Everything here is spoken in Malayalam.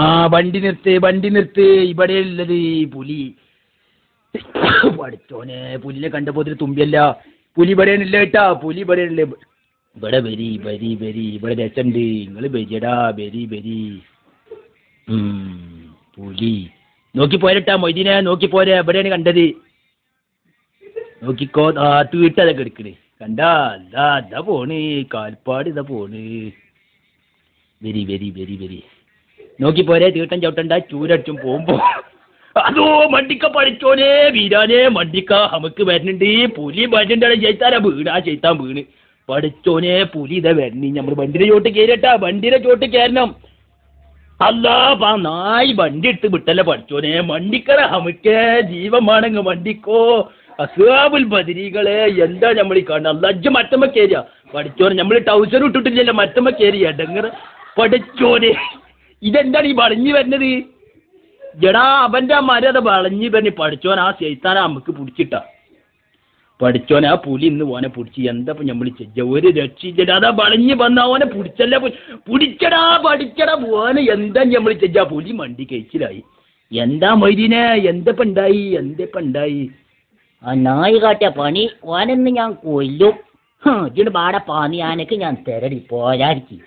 ആ വണ്ടി നിർത്ത് ഇവിടെ ഉള്ളത് പുലി. പഠിച്ചോനെ പുലിനെ കണ്ടപ്പോ തുമ്പിയല്ല. പുലി ഇവിടെയാണില്ല കേട്ടാ, പുലി ഇവിടെയല്ലേ. ഇവിടെ വരി ഇവിടെ രസമുണ്ട്, നിങ്ങള് ബരിയടാ ബരി. പുലി നോക്കി പോരട്ടാ മൊയ്തീനെ, നോക്കി പോരെ, എവിടെയാണ് കണ്ടത് നോക്കിക്കോ. ആ തീട്ടതൊക്കെ എടുക്കണ് കണ്ടാ, ഇതാ പോണ് കാൽപ്പാട്, ഇതാ പോണ്. വരി നോക്കി പോരെ, തീട്ടം ചവിട്ടണ്ട, ചൂരടിച്ചും പോകുമ്പോ. അതോ മണ്ടിക്ക പഠിച്ചോനെ വീരാനെ, മണ്ടിക്ക നമുക്ക് വരുന്നുണ്ട്, പുലി വരുന്നുണ്ടാണ്. ചെയ്ത്താൻ വീണ് പഠിച്ചോനെ, പുലി ഇതാ വരണി. നമ്മൾ വണ്ടിയുടെ ചോട്ട് കയറട്ടാ, വണ്ടിയുടെ ചോട്ട് കയറണം. അല്ലാ നായി വണ്ടി എടുത്ത് വിട്ടല്ലേ പഠിച്ചോനെ. മണ്ടിക്കറ നമുക്ക് ജീവമാണെങ്ങ് വണ്ടിക്കോ. അസ്ഹാബുൽ ബദരീകളെ എന്താ നമ്മളീ കാണുന്നത്. അല്ലജ്ജ് മറ്റമ്മ കയറിയ പഠിച്ചോനെ, നമ്മൾ ടൗസർ ഇട്ടിട്ടില്ലല്ലോ, മറ്റമ്മ കയറി എടങ്ങറ് പഠിച്ചോനെ. ഇതെന്താണ് ഈ വളഞ്ഞു വരുന്നത്? ജടാ അവന്റെ മര്യാദ വളഞ്ഞു വരണി പഠിച്ചോൻ. ആ ചെയ്ത്താനെ നമുക്ക് പിടിച്ചിട്ടാ പഠിച്ചോനെ. ആ പുലി ഇന്ന് ഓനെ പിടിച്ച് എന്താ നമ്മൾ ചെയ്യ, ഒരു രക്ഷയില്ല. അതാ വളഞ്ഞു വന്ന ഓനെ പിടിച്ചല്ല, പിടിച്ചടാ പഠിച്ചടാ ഓനെ. എന്താ നമ്മൾ ചെയ്യ, പുലി മണ്ടി കഴിച്ചിലായി. എന്താ മൊയ്തീനെ, എന്തപ്പ ഉണ്ടായി? ആ നായി കാട്ടിയ പണി ഓനെന്ന് ഞാൻ കൊല്ലും. ഇതിന് പാടെ പാനി ആനക്ക് ഞാൻ തരടി പോരാടിക്ക്.